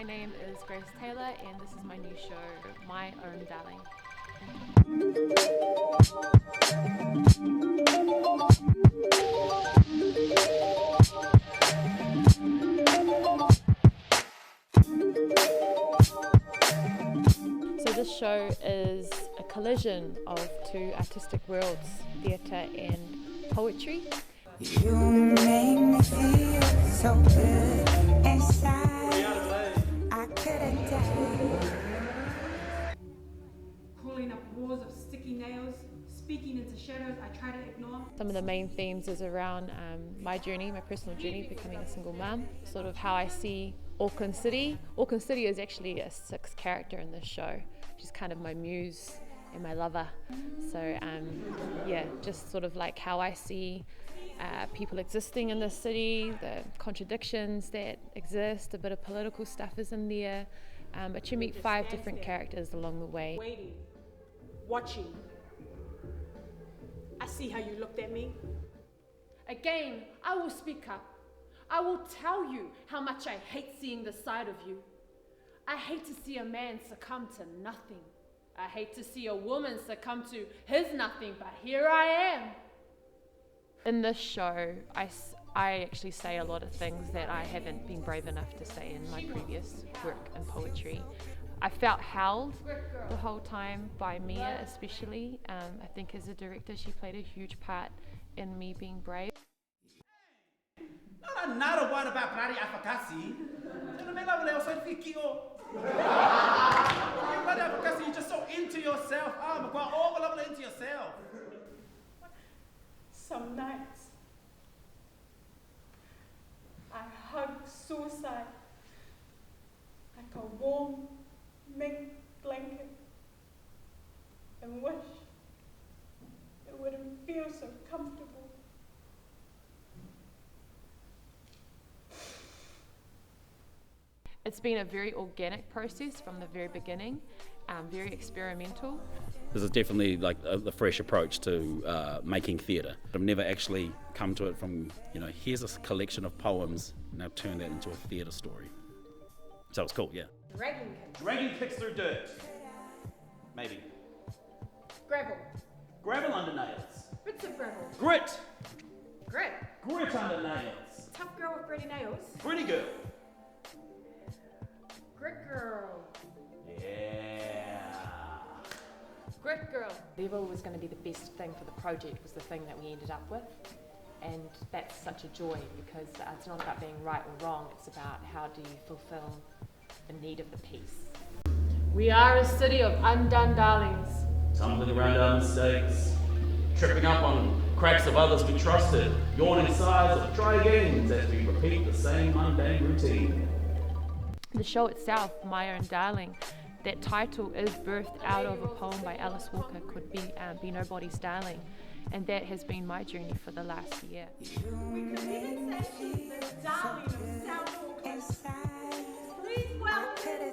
My name is Grace Taylor and this is my new show, My Own Darling. So this show is a collision of two artistic worlds, theatre and poetry. You make me feel so good inside. I could have died. Calling up walls of sticky nails, speaking into shadows I try to ignore. Some of the main themes is around my journey, my personal journey, becoming a single mum, sort of how I see Auckland City. Auckland City is actually a sixth character in this show. She's kind of my muse and my lover. So yeah, just sort of like how I see people existing in the city, the contradictions that exist, a bit of political stuff is in there, but you meet 5 different characters along the way. Waiting, watching. I see how you looked at me. Again, I will speak up. I will tell you how much I hate seeing this side of you. I hate to see a man succumb to nothing. I hate to see a woman succumb to his nothing, but here I am. In this show, I actually say a lot of things that I haven't been brave enough to say in my previous work in poetry. I felt held the whole time by Mia especially. I think as a director she played a huge part in me being brave. Nada buona para prari afakasi. You're just so into yourself. Into yourself. Some nights, I hug suicide like a warm mink blanket and wish it wouldn't feel so comfortable. It's been a very organic process from the very beginning, very experimental. This is definitely like a fresh approach to making theatre. I've never actually come to it from, here's a collection of poems, now turn that into a theatre story. So it's cool, yeah. Dragging kicks through dirt. Maybe. Gravel. Gravel under nails. Bits of gravel. Grit. Grit. Grit under nails. Tough girl with gritty nails. Gritty girl. Grit girl. Yeah. Grit girl. Whatever was going to be the best thing for the project was the thing that we ended up with, and that's such a joy because it's not about being right or wrong, it's about how do you fulfill the need of the piece. We are a city of undone darlings. Tumbling around our mistakes. Tripping up on cracks of others we trusted. Yawning sighs of try again as we repeat the same mundane routine. The show itself, My Own Darling, that title is birthed out of a poem by Alice Walker, could be Nobody's Darling, and that has been my journey for the last year. We could even say she's the darling of South Auckland. Please welcome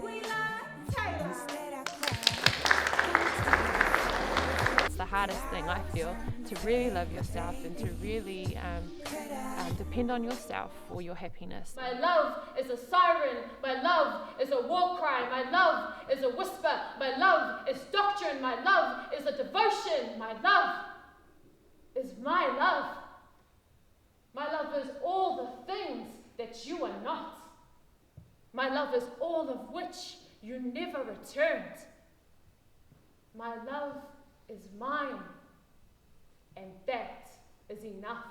Wheeler Taylor. It's the hardest thing, I feel, to really love yourself and to really depend on yourself for your happiness. My love is a siren, my love is a war cry, my love is a whisper, my love is doctrine, my love is a devotion, my love is my love. My love is all the things that you are not. My love is all of which you never returned. My love is mine, and that is enough.